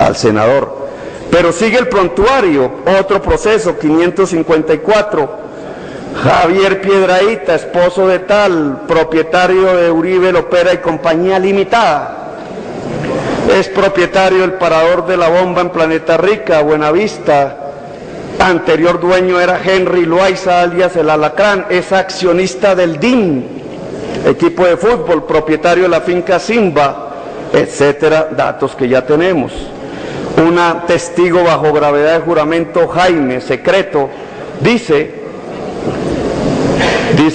al senador. Pero sigue el prontuario, otro proceso, 554, Javier Piedrahíta, esposo de tal, propietario de Uribe Lopera y Compañía Limitada. Es propietario del parador de la bomba en Planeta Rica, Buenavista. Anterior dueño era Henry Loaiza, alias el Alacrán. Es accionista del DIN, equipo de fútbol, propietario de la finca Simba, etcétera, datos que ya tenemos. Una testigo bajo gravedad de juramento, Jaime, secreto, dice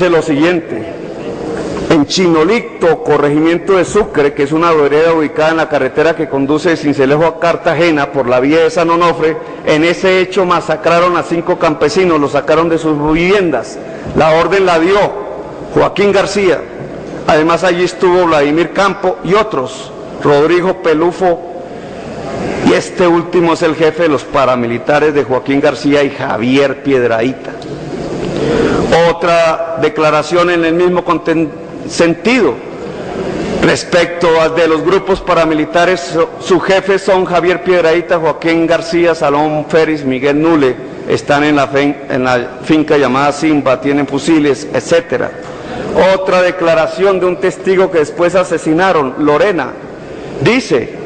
lo siguiente: en Chinolito, corregimiento de Sucre, que es una vereda ubicada en la carretera que conduce de Sincelejo a Cartagena por la vía de San Onofre, en ese hecho masacraron a 5 campesinos, los sacaron de sus viviendas. La orden la dio Joaquín García. Además allí estuvo Vladimir Campo y otros, Rodrigo Pelufo, y este último es el jefe de los paramilitares de Joaquín García y Javier Piedrahíta. Otra declaración en el mismo sentido, respecto de los grupos paramilitares, sus jefes son Javier Piedrahíta, Joaquín García, Salón Félix, Miguel Nule, están en la finca llamada Simba, tienen fusiles, etcétera. Otra declaración de un testigo que después asesinaron, Lorena, dice: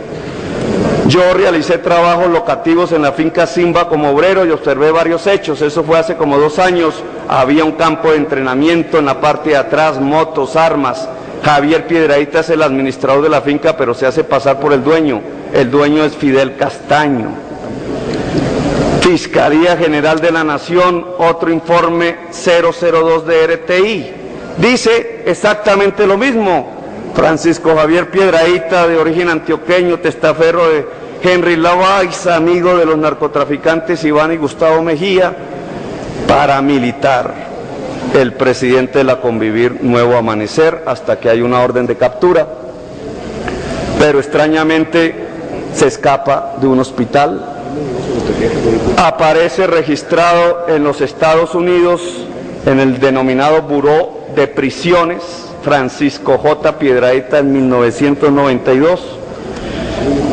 yo realicé trabajos locativos en la finca Simba como obrero y observé varios hechos. Eso fue hace como 2 años. Había un campo de entrenamiento en la parte de atrás, motos, armas. Javier Piedrahíta es el administrador de la finca, pero se hace pasar por el dueño. El dueño es Fidel Castaño. Fiscalía General de la Nación, otro informe 002 de RTI. Dice exactamente lo mismo. Francisco Javier Piedrahíta, de origen antioqueño, testaferro de Henry Loaiza, amigo de los narcotraficantes Iván y Gustavo Mejía, paramilitar, el presidente de la Convivir Nuevo Amanecer, hasta que hay una orden de captura, pero extrañamente se escapa de un hospital, aparece registrado en los Estados Unidos en el denominado Buró de Prisiones, Francisco J. Piedrahíta, en 1992,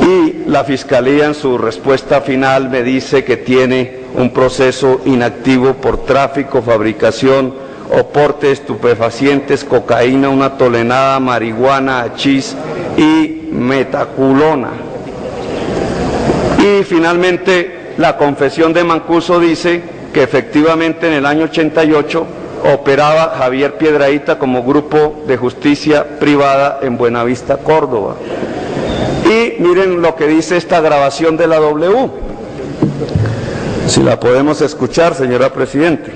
y la Fiscalía en su respuesta final me dice que tiene un proceso inactivo por tráfico, fabricación o porte de estupefacientes, cocaína, 1 tonelada, marihuana, hachís y metaculona. Y finalmente la confesión de Mancuso dice que efectivamente en el año 88 operaba Javier Piedrahíta como grupo de justicia privada en Buenavista, Córdoba. Y miren lo que dice esta grabación de la W. Si la podemos escuchar, señora Presidente.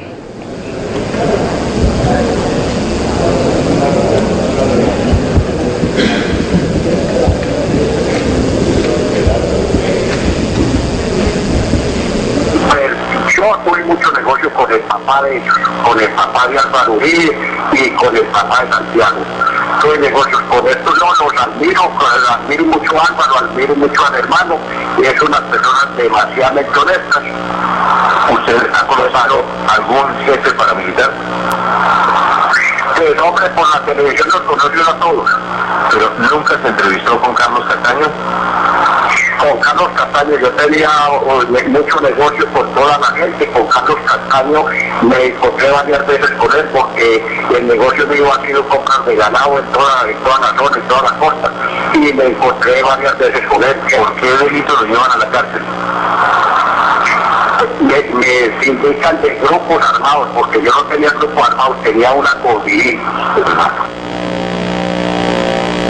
Yo tuve mucho negocio con el papá de ellos, con el papá de Álvaro Uribe y con el papá de Santiago. Tuve negocios con estos, los admiro mucho a Álvaro, admiro mucho al hermano, y es unas personas demasiadamente honestas. ¿Usted ha conocido algún jefe paramilitar? El hombre por la televisión los conoció a todos. ¿Pero nunca se entrevistó con Carlos Castaño? Con Carlos Castaño yo tenía mucho negocio con toda la gente. Con Carlos Castaño me encontré varias veces con él porque el negocio mío ha sido compras de ganado en toda la zona, en toda la costa, y me encontré varias veces con él. ¿Por qué delito lo llevan a la cárcel? Me sindican de grupos armados, porque yo no tenía grupos armados, tenía una Convivir.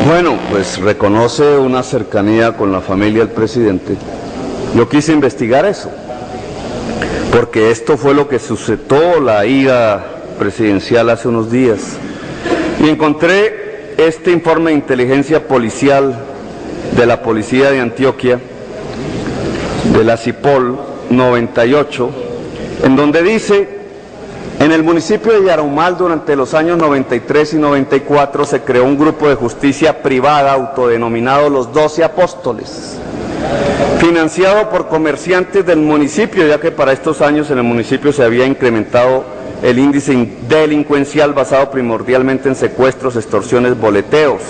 Bueno, pues reconoce una cercanía con la familia del presidente. Yo quise investigar eso, porque esto fue lo que suscitó la ira presidencial hace unos días. Y encontré este informe de inteligencia policial de la Policía de Antioquia, de la CIPOL 98, en donde dice: en el municipio de Yarumal durante los años 93 y 94 se creó un grupo de justicia privada autodenominado Los 12 Apóstoles, financiado por comerciantes del municipio, ya que para estos años en el municipio se había incrementado el índice delincuencial basado primordialmente en secuestros, extorsiones, boleteos.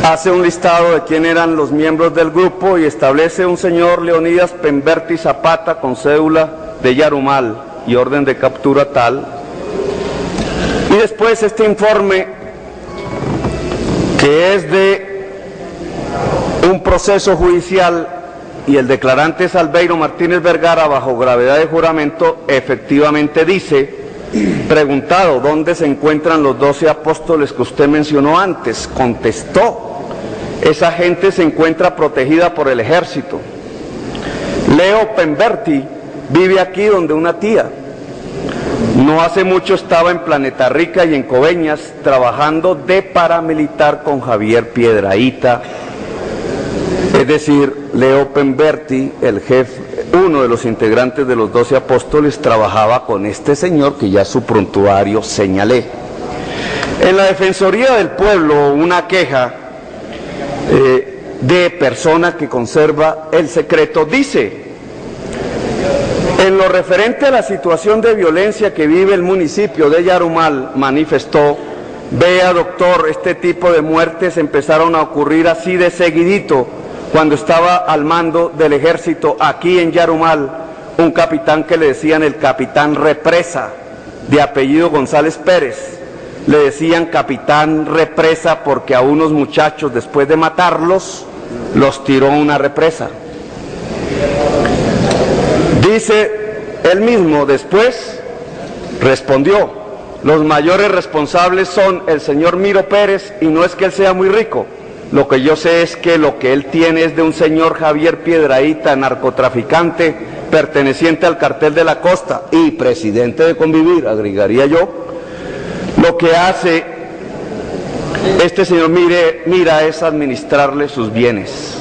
hace un listado de quién eran los miembros del grupo y establece un señor Leonidas Pemberti Zapata con cédula de Yarumal y orden de captura tal. Y después este informe, que es de un proceso judicial, y el declarante es Albeiro Martínez Vergara, bajo gravedad de juramento, efectivamente dice, preguntado, ¿dónde se encuentran los 12 apóstoles que usted mencionó antes? Contestó, esa gente se encuentra protegida por el ejército. Leo Pemberti vive aquí donde una tía. No hace mucho estaba en Planeta Rica y en Coveñas trabajando de paramilitar con Javier Piedrahíta. Es decir, Leo Pemberti, el jefe, uno de los integrantes de los 12 apóstoles, trabajaba con este señor que ya su prontuario señalé. En la Defensoría del Pueblo, una queja de persona que conserva el secreto dice: en lo referente a la situación de violencia que vive el municipio de Yarumal, manifestó, vea doctor, este tipo de muertes empezaron a ocurrir así de seguidito cuando estaba al mando del ejército aquí en Yarumal, un capitán que le decían el capitán Represa, de apellido González Pérez. Le decían capitán Represa porque a unos muchachos, después de matarlos, los tiró a una represa. Dice él mismo, después respondió, los mayores responsables son el señor Miro Pérez, y no es que él sea muy rico, lo que yo sé es que lo que él tiene es de un señor Javier Piedrahíta, narcotraficante, perteneciente al cartel de la costa y presidente de Convivir, agregaría yo. Lo que hace este señor Mira es administrarle sus bienes.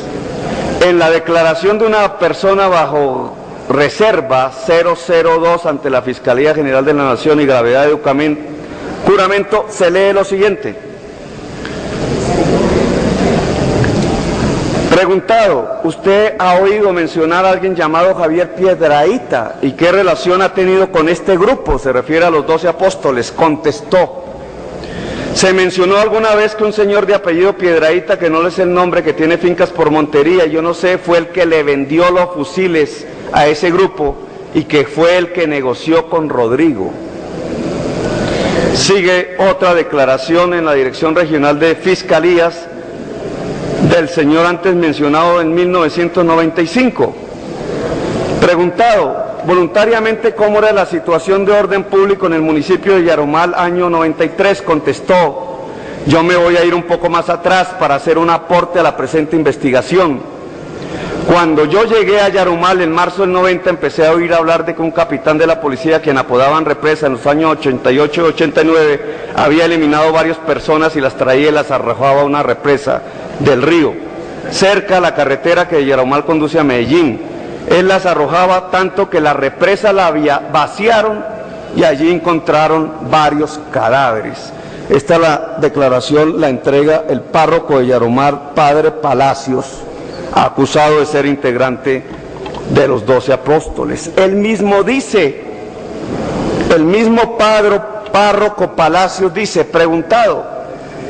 En la declaración de una persona bajo reserva 002 ante la Fiscalía General de la Nación y gravedad de juramento, se lee lo siguiente. Preguntado, ¿usted ha oído mencionar a alguien llamado Javier Piedrahíta? ¿Y qué relación ha tenido con este grupo? Se refiere a los 12 apóstoles. Contestó, se mencionó alguna vez que un señor de apellido Piedrahíta, que no es el nombre, que tiene fincas por Montería, yo no sé, fue el que le vendió los fusiles a ese grupo y que fue el que negoció con Rodrigo. Sigue otra declaración en la Dirección Regional de Fiscalías del señor antes mencionado en 1995. Preguntado, voluntariamente, ¿cómo era la situación de orden público en el municipio de Yarumal año 93? Contestó, yo me voy a ir un poco más atrás para hacer un aporte a la presente investigación. Cuando yo llegué a Yarumal en marzo del 90, empecé a oír hablar de que un capitán de la policía, quien apodaban Represa, en los años 88 y 89, había eliminado varias personas y las traía y las arrojaba a una represa del río, cerca a la carretera que de Yarumal conduce a Medellín. Él las arrojaba tanto que la represa la vaciaron y allí encontraron varios cadáveres. Esta es la declaración, la entrega el párroco de Yarumal, padre Palacios, acusado de ser integrante de los 12 apóstoles. Él mismo dice, el mismo párroco Palacios dice, preguntado,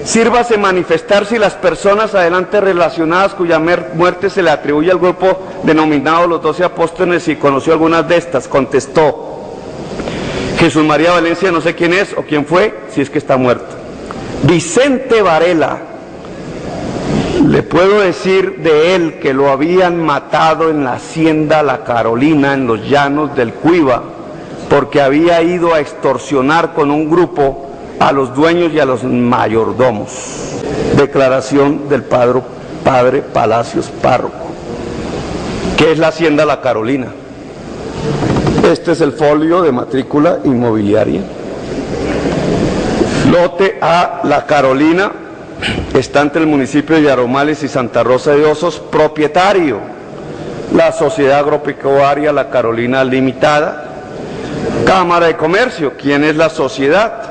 sírvase manifestar si las personas adelante relacionadas cuya muerte se le atribuye al grupo denominado los 12 apóstoles, y conoció algunas de estas. Contestó, Jesús María Valencia, no sé quién es o quién fue, si es que está muerto. Vicente Varela, le puedo decir de él que lo habían matado en la hacienda La Carolina, en los llanos del Cuiva, porque había ido a extorsionar con un grupo a los dueños y a los mayordomos. Declaración del padre Palacios, párroco. ¿Qué es la hacienda La Carolina? Este es el folio de matrícula inmobiliaria. Lote A, La Carolina, está entre el municipio de Yarumales y Santa Rosa de Osos. Propietario, la Sociedad Agropecuaria La Carolina Limitada. Cámara de Comercio, ¿quién es la sociedad?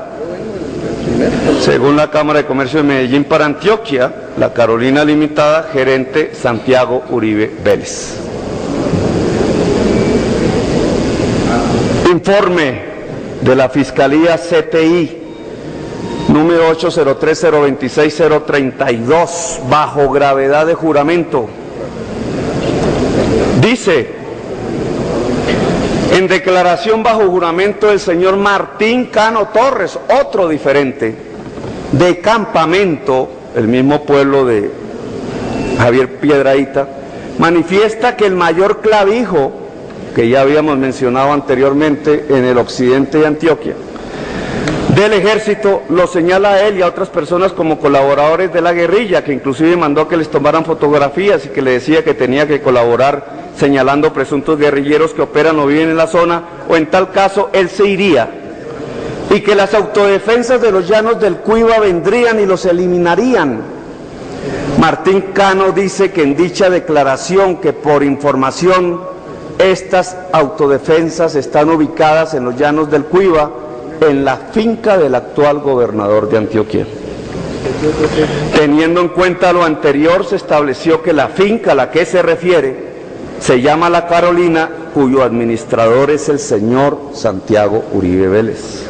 Según la Cámara de Comercio de Medellín para Antioquia, La Carolina Limitada, gerente Santiago Uribe Vélez. Informe de la Fiscalía CTI número 803-026-032, bajo gravedad de juramento. Dice, en declaración bajo juramento del señor Martín Cano Torres, otro diferente, de Campamento, el mismo pueblo de Javier Piedrahíta, manifiesta que el mayor Clavijo, que ya habíamos mencionado anteriormente en el occidente de Antioquia, del ejército, lo señala a él y a otras personas como colaboradores de la guerrilla, que inclusive mandó que les tomaran fotografías y que le decía que tenía que colaborar señalando presuntos guerrilleros que operan o viven en la zona, o en tal caso él se iría, y que las autodefensas de los llanos del Cuiva vendrían y los eliminarían. Martín Cano dice que en dicha declaración, que por información estas autodefensas están ubicadas en los llanos del Cuiva, en la finca del actual gobernador de Antioquia. Teniendo en cuenta lo anterior, se estableció que la finca a la que se refiere se llama La Carolina, cuyo administrador es el señor Santiago Uribe Vélez.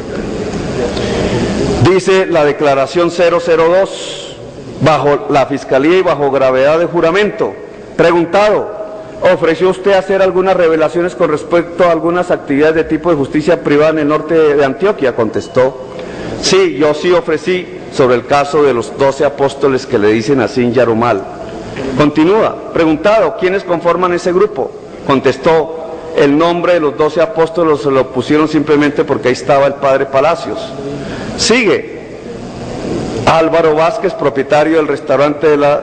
Dice la declaración 002, bajo la Fiscalía y bajo gravedad de juramento. Preguntado, ¿ofreció usted hacer algunas revelaciones con respecto a algunas actividades de tipo de justicia privada en el norte de Antioquia? Contestó, sí, yo sí ofrecí sobre el caso de los 12 apóstoles que le dicen así en Yarumal. Continúa, preguntado, ¿quiénes conforman ese grupo? Contestó, el nombre de los 12 apóstoles se lo pusieron simplemente porque ahí estaba el padre Palacios. Sigue, Álvaro Vázquez, propietario del restaurante de la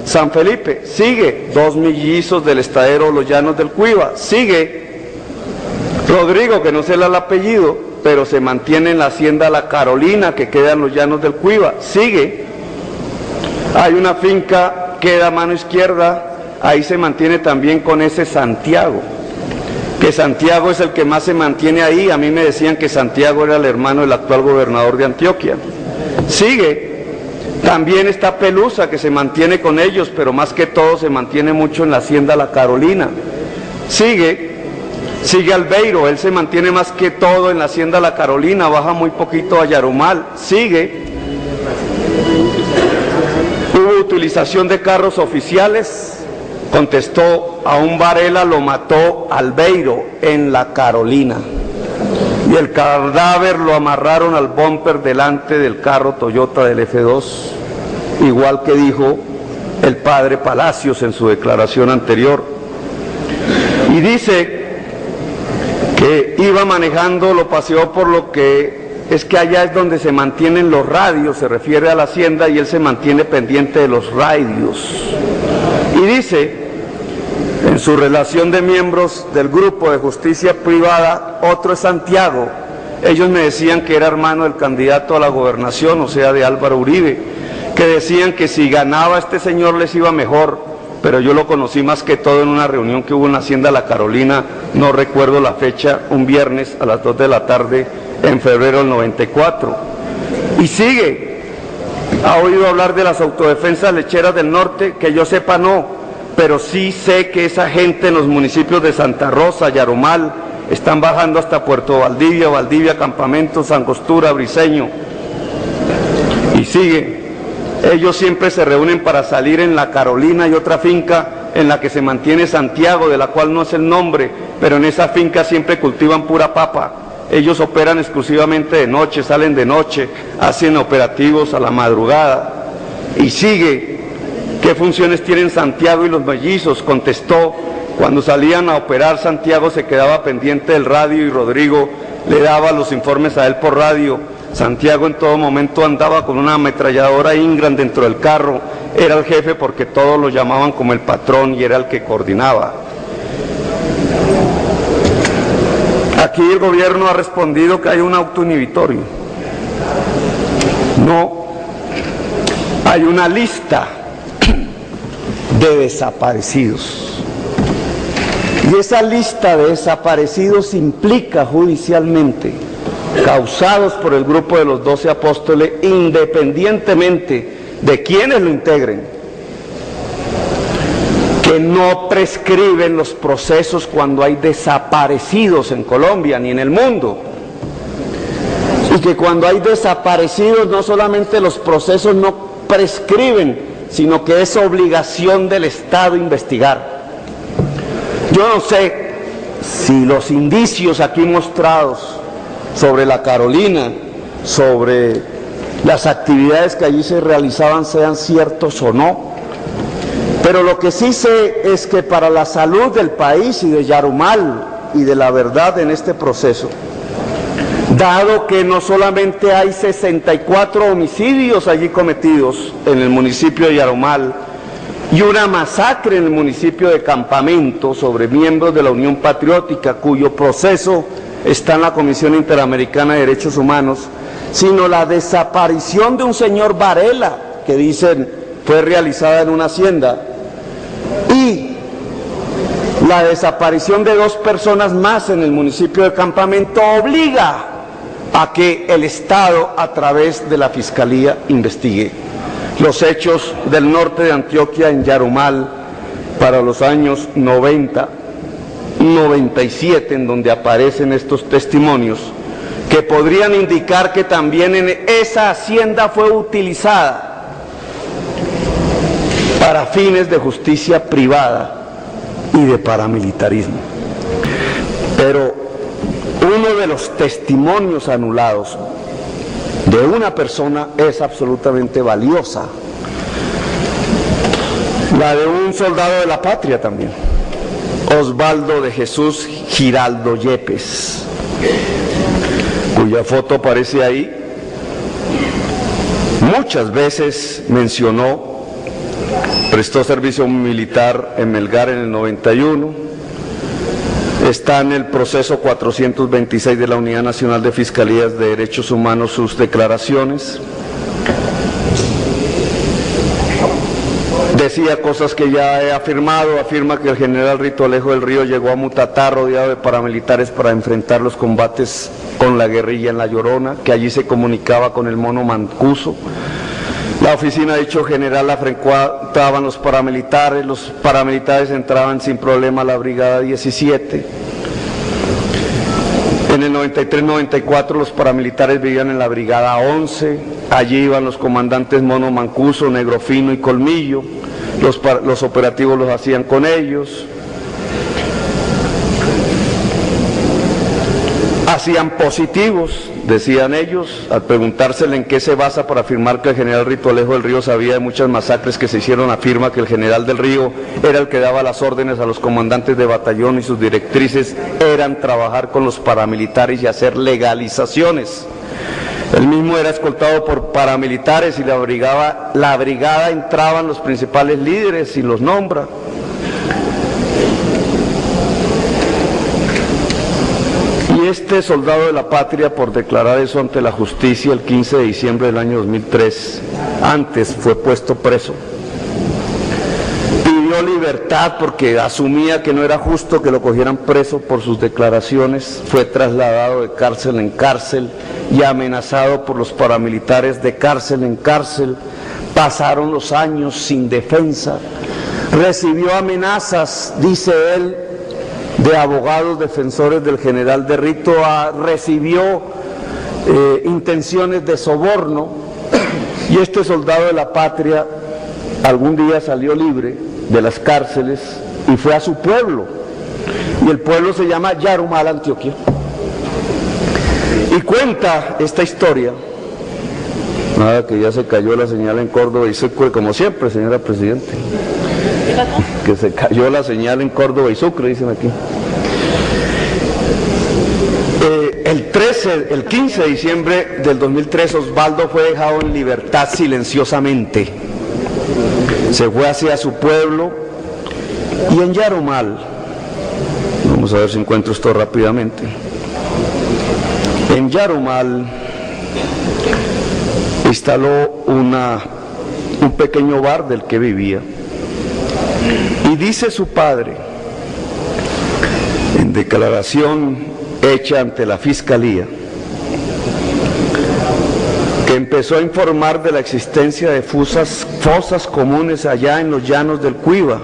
San Felipe. Sigue, 2 mellizos del estadero Los Llanos del Cuiva. Sigue, Rodrigo, que no sé el apellido, pero se mantiene en la hacienda La Carolina, que queda en Los Llanos del Cuiva. Sigue, hay una finca, queda a mano izquierda, ahí se mantiene también con ese Santiago, que Santiago es el que más se mantiene ahí. A mí me decían que Santiago era el hermano del actual gobernador de Antioquia. Sigue, también está Pelusa, que se mantiene con ellos, pero más que todo se mantiene mucho en la hacienda La Carolina. Sigue Albeiro, él se mantiene más que todo en la hacienda La Carolina, baja muy poquito a Yarumal. Sigue, hubo utilización de carros oficiales. Contestó, a un Varela lo mató Albeiro en La Carolina y el cadáver lo amarraron al bumper delante del carro Toyota del F2, igual que dijo el padre Palacios en su declaración anterior. Y dice que iba manejando, lo paseó por lo que es que allá es donde se mantienen los radios, se refiere a la hacienda, y él se mantiene pendiente de los radios. Y dice, en su relación de miembros del grupo de justicia privada, otro es Santiago. Ellos me decían que era hermano del candidato a la gobernación, o sea, de Álvaro Uribe, que decían que si ganaba este señor les iba mejor, pero yo lo conocí más que todo en una reunión que hubo en la hacienda La Carolina, no recuerdo la fecha, un viernes a las 2 de la tarde, en febrero del 94. Y sigue, ha oído hablar de las autodefensas lecheras del norte, que yo sepa no, pero sí sé que esa gente en los municipios de Santa Rosa, Yarumal, están bajando hasta Puerto Valdivia, Valdivia, Campamento, Angostura, Briceño. Y sigue, ellos siempre se reúnen para salir en La Carolina y otra finca en la que se mantiene Santiago, de la cual no es el nombre, pero en esa finca siempre cultivan pura papa. Ellos operan exclusivamente de noche, salen de noche, hacen operativos a la madrugada. Y sigue, ¿qué funciones tienen Santiago y los mellizos? Contestó, cuando salían a operar Santiago se quedaba pendiente del radio y Rodrigo le daba los informes a él por radio. Santiago en todo momento andaba con una ametralladora Ingram dentro del carro, era el jefe porque todos lo llamaban como el patrón y era el que coordinaba. Aquí el gobierno ha respondido que hay un auto inhibitorio. No, hay una lista de desaparecidos. Y esa lista de desaparecidos implica judicialmente, causados por el grupo de los 12 apóstoles, independientemente de quienes lo integren, que no prescriben los procesos cuando hay desaparecidos en Colombia ni en el mundo. y que cuando hay desaparecidos no solamente los procesos no prescriben, sino que es obligación del Estado investigar. Yo no sé si los indicios aquí mostrados sobre la Carolina, sobre las actividades que allí se realizaban sean ciertos o no, pero lo que sí sé es que para la salud del país y de Yarumal y de la verdad en este proceso, dado que no solamente hay 64 homicidios allí cometidos en el municipio de Yarumal y una masacre en el municipio de Campamento sobre miembros de la Unión Patriótica, cuyo proceso está en la Comisión Interamericana de Derechos Humanos, sino la desaparición de un señor Varela, que dicen fue realizada en una hacienda, y la desaparición de 2 personas más en el municipio de Campamento, obliga a que el Estado, a través de la Fiscalía, investigue los hechos del norte de Antioquia en Yarumal para los años 90, 97, en donde aparecen estos testimonios, que podrían indicar que también en esa hacienda fue utilizada para fines de justicia privada y de paramilitarismo. Pero uno de los testimonios anulados de una persona es absolutamente valiosa, la de un soldado de la patria también, Osvaldo de Jesús Giraldo Yepes, cuya foto aparece ahí. Muchas veces mencionó, prestó servicio militar en Melgar en el 91, está en el proceso 426 de la Unidad Nacional de Fiscalías de Derechos Humanos sus declaraciones. Decía cosas que ya he afirmado, afirma que el general Rito Alejo del Río llegó a Mutatá rodeado de paramilitares para enfrentar los combates con la guerrilla en La Llorona, que allí se comunicaba con el mono Mancuso. La oficina de dicho general la frecuentaban los paramilitares entraban sin problema a la brigada 17. En el 93-94 los paramilitares vivían en la brigada 11, allí iban los comandantes Mono Mancuso, Negrofino y Colmillo, los operativos los hacían con ellos. Hacían positivos, decían ellos, al preguntársele en qué se basa para afirmar que el general Rito Alejo del Río sabía de muchas masacres que se hicieron, afirma que el general del Río era el que daba las órdenes a los comandantes de batallón y sus directrices eran trabajar con los paramilitares y hacer legalizaciones. Él mismo era escoltado por paramilitares y la brigada entraban los principales líderes y los nombra. Y este soldado de la patria, por declarar eso ante la justicia el 15 de diciembre del año 2003, antes fue puesto preso. Pidió libertad porque asumía que no era justo que lo cogieran preso por sus declaraciones, fue trasladado de cárcel en cárcel y amenazado por los paramilitares de cárcel en cárcel. Pasaron los años sin defensa, recibió amenazas, dice él, de abogados defensores del general de Rito, recibió intenciones de soborno, y este soldado de la patria algún día salió libre de las cárceles y fue a su pueblo, y el pueblo se llama Yarumal, Antioquia, y cuenta esta historia. Nada, que ya se cayó la señal en Córdoba y Sucre, como siempre, señora Presidente. Que se cayó la señal en Córdoba y Sucre, dicen aquí. El 15 de diciembre del 2003, Osvaldo fue dejado en libertad silenciosamente. Se fue hacia su pueblo y en Yarumal, vamos a ver si encuentro esto rápidamente, en Yarumal instaló un pequeño bar del que vivía. Y dice su padre, en declaración hecha ante la Fiscalía, que empezó a informar de la existencia de fosas comunes allá en los llanos del Cuiva.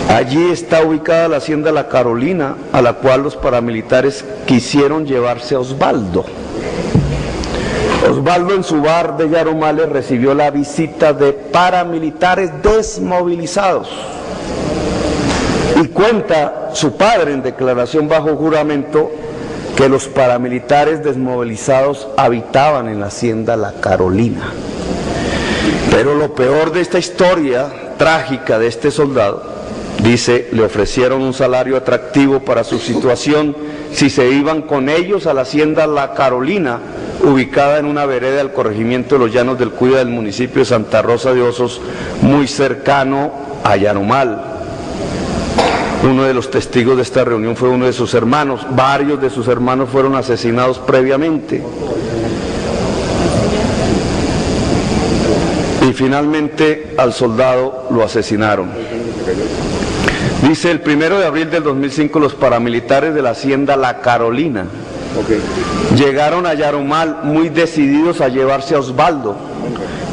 Allí está ubicada la hacienda La Carolina, a la cual los paramilitares quisieron llevarse a Osvaldo. Osvaldo en su bar de Yarumales recibió la visita de paramilitares desmovilizados. Y cuenta su padre en declaración bajo juramento que los paramilitares desmovilizados habitaban en la hacienda La Carolina. Pero lo peor de esta historia trágica de este soldado, dice, le ofrecieron un salario atractivo para su situación si se iban con ellos a la hacienda La Carolina, ubicada en una vereda del corregimiento de Los Llanos del Cuida del municipio de Santa Rosa de Osos, muy cercano a Yarumal. Uno de los testigos de esta reunión fue uno de sus hermanos. Varios de sus hermanos fueron asesinados previamente. Y finalmente al soldado lo asesinaron. Dice, el 1 de abril del 2005 los paramilitares de la hacienda La Carolina llegaron a Yarumal muy decididos a llevarse a Osvaldo.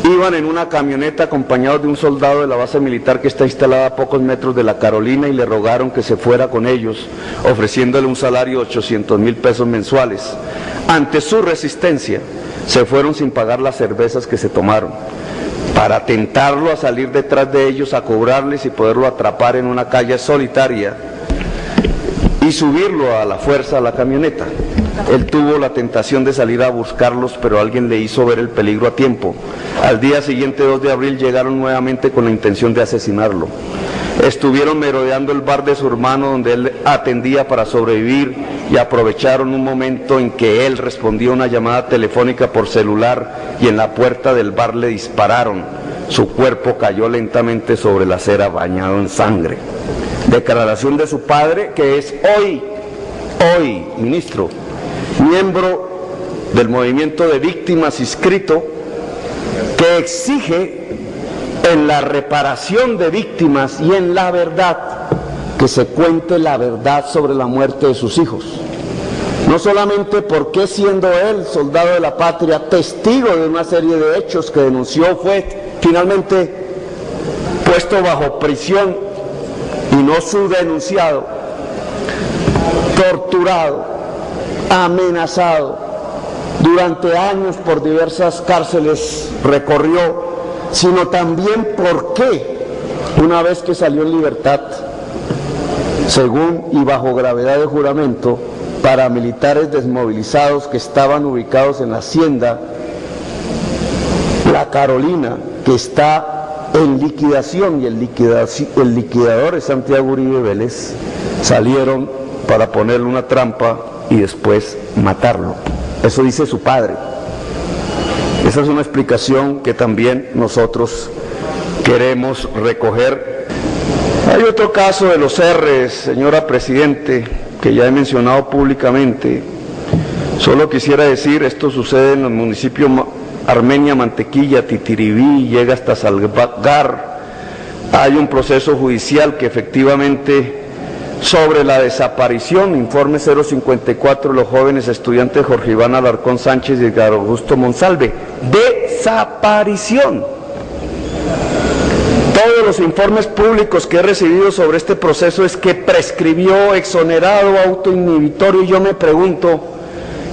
Iban en una camioneta acompañados de un soldado de la base militar que está instalada a pocos metros de La Carolina y le rogaron que se fuera con ellos, ofreciéndole un salario de 800,000 pesos mensuales. Ante su resistencia, se fueron sin pagar las cervezas que se tomaron, para tentarlo a salir detrás de ellos, a cobrarles y poderlo atrapar en una calle solitaria y subirlo a la fuerza a la camioneta. Él tuvo la tentación de salir a buscarlos, pero alguien le hizo ver el peligro a tiempo. Al día siguiente, 2 de abril, llegaron nuevamente con la intención de asesinarlo. Estuvieron merodeando el bar de su hermano donde él atendía para sobrevivir y aprovecharon un momento en que él respondía a una llamada telefónica por celular y en la puerta del bar le dispararon. Su cuerpo cayó lentamente sobre la acera bañado en sangre. Declaración de su padre, que es hoy, ministro, miembro del movimiento de víctimas inscrito, que exige en la reparación de víctimas y en la verdad, que se cuente la verdad sobre la muerte de sus hijos. No solamente porque siendo él, soldado de la patria, testigo de una serie de hechos que denunció, fue finalmente puesto bajo prisión y no su denunciado, torturado, amenazado, durante años por diversas cárceles recorrió, sino también porque una vez que salió en libertad, según y bajo gravedad de juramento, paramilitares desmovilizados que estaban ubicados en la hacienda La Carolina, que está en liquidación, y el liquidador es Santiago Uribe Vélez, salieron para ponerle una trampa y después matarlo. Eso dice su padre. Esa es una explicación que también nosotros queremos recoger. Hay otro caso de los R's, señora Presidente, que ya he mencionado públicamente. Solo quisiera decir, esto sucede en los municipios Armenia, Mantequilla, Titiribí, llega hasta Salgar. Hay un proceso judicial que efectivamente sobre la desaparición, informe 054, los jóvenes estudiantes Jorge Iván Alarcón Sánchez y Edgar Augusto Monsalve. Desaparición. Todos los informes públicos que he recibido sobre este proceso es que prescribió, exonerado, autoinhibitorio, y yo me pregunto,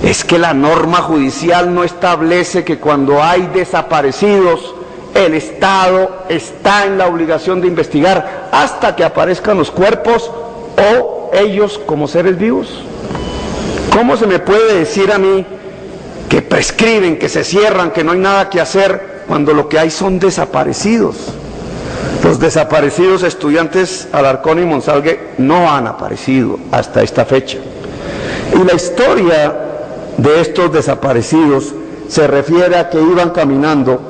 ¿es que la norma judicial no establece que cuando hay desaparecidos, el Estado está en la obligación de investigar hasta que aparezcan los cuerpos o ellos como seres vivos? ¿Cómo se me puede decir a mí que prescriben, que se cierran, que no hay nada que hacer, cuando lo que hay son desaparecidos? Los desaparecidos estudiantes Alarcón y Monsalve no han aparecido hasta esta fecha. Y la historia de estos desaparecidos se refiere a que iban caminando,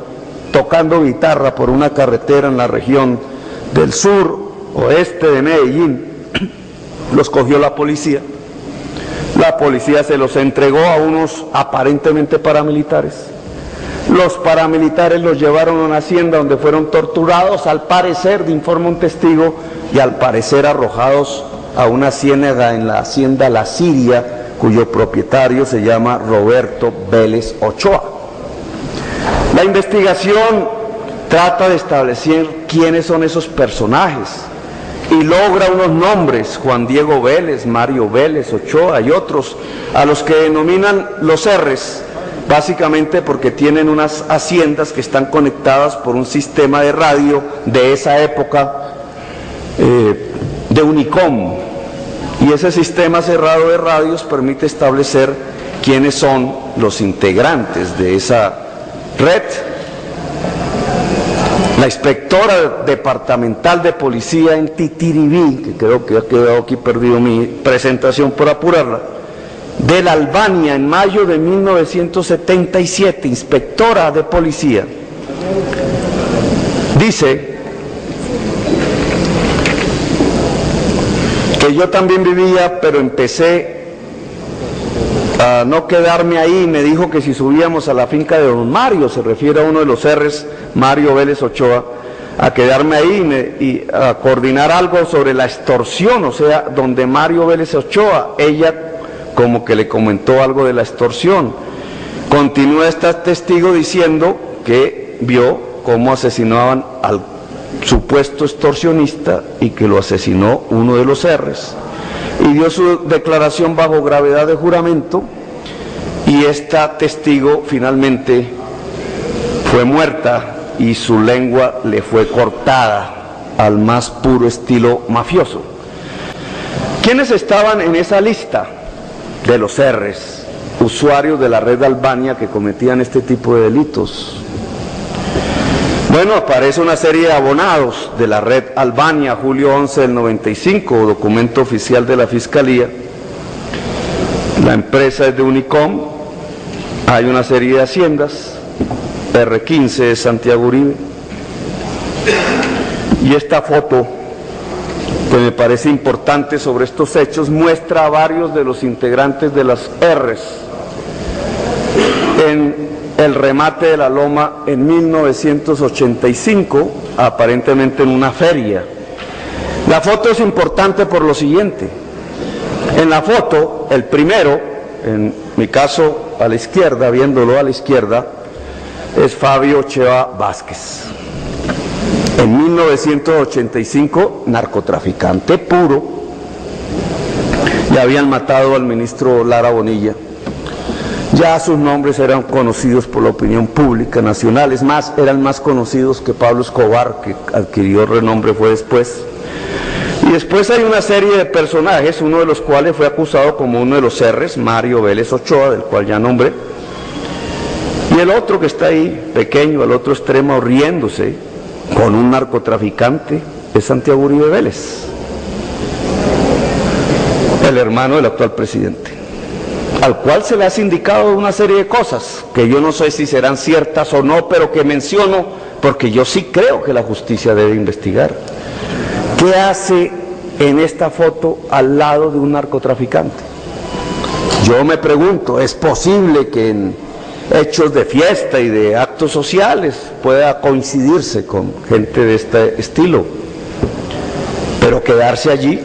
tocando guitarra por una carretera en la región del sur, oeste de Medellín. Los cogió la policía se los entregó a unos aparentemente paramilitares. Los paramilitares los llevaron a una hacienda donde fueron torturados, al parecer, informa un testigo, y al parecer arrojados a una ciénaga en la hacienda La Siria, cuyo propietario se llama Roberto Vélez Ochoa. La investigación trata de establecer quiénes son esos personajes y logra unos nombres: Juan Diego Vélez, Mario Vélez Ochoa y otros, a los que denominan los R's, básicamente porque tienen unas haciendas que están conectadas por un sistema de radio de esa época, de Unicom, y ese sistema cerrado de radios permite establecer quiénes son los integrantes de esa red. La inspectora departamental de policía en Titiribí, que creo que ha quedado aquí perdido mi presentación por apurarla, de la Albania en mayo de 1977, inspectora de policía, dice que yo también vivía, pero empecé a no quedarme ahí. Me dijo que si subíamos a la finca de don Mario, se refiere a uno de los R's, Mario Vélez Ochoa, a quedarme ahí y a coordinar algo sobre la extorsión, o sea, donde Mario Vélez Ochoa, ella como que le comentó algo de la extorsión. Continúa este testigo diciendo que vio cómo asesinaban al supuesto extorsionista y que lo asesinó uno de los R's, y dio su declaración bajo gravedad de juramento, y esta testigo finalmente fue muerta y su lengua le fue cortada al más puro estilo mafioso. ¿Quiénes estaban en esa lista de los R's, usuarios de la red Albania que cometían este tipo de delitos? Bueno, aparece una serie de abonados de la red Albania, julio 11 del 95, documento oficial de la Fiscalía. La empresa es de Unicom, hay una serie de haciendas, R15 de Santiago Uribe, y esta foto, que me parece importante sobre estos hechos, muestra a varios de los integrantes de las R's en el remate de la Loma en 1985, aparentemente en una feria. La foto es importante por lo siguiente: en la foto, el primero, en mi caso a la izquierda, viéndolo a la izquierda, es Fabio Cheva Vázquez. En 1985, narcotraficante puro, ya habían matado al ministro Lara Bonilla. Ya sus nombres eran conocidos por la opinión pública nacional, es más, eran más conocidos que Pablo Escobar, que adquirió renombre fue después. Y después hay una serie de personajes, uno de los cuales fue acusado como uno de los R's, Mario Vélez Ochoa, del cual ya nombré, y el otro que está ahí, pequeño, al otro extremo, riéndose con un narcotraficante, es Santiago Uribe Vélez, el hermano del actual presidente, al cual se le ha sindicado una serie de cosas que yo no sé si serán ciertas o no, pero que menciono porque yo sí creo que la justicia debe investigar. ¿Qué hace en esta foto al lado de un narcotraficante? Yo me pregunto, ¿es posible que en hechos de fiesta y de actos sociales pueda coincidirse con gente de este estilo? Pero quedarse allí,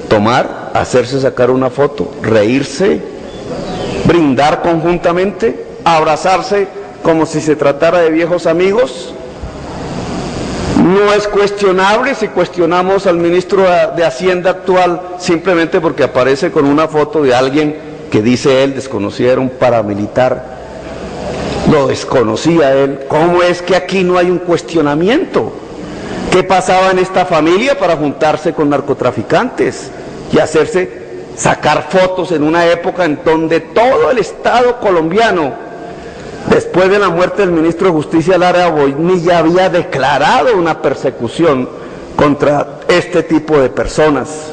tomar, hacerse sacar una foto, reírse, brindar conjuntamente, abrazarse como si se tratara de viejos amigos, no es cuestionable si cuestionamos al ministro de Hacienda actual simplemente porque aparece con una foto de alguien que dice él desconocía, era un paramilitar, lo desconocía él. ¿Cómo es que aquí no hay un cuestionamiento? ¿Qué pasaba en esta familia para juntarse con narcotraficantes y sacar fotos en una época en donde todo el Estado colombiano, después de la muerte del ministro de Justicia Lara Bonilla, había declarado una persecución contra este tipo de personas?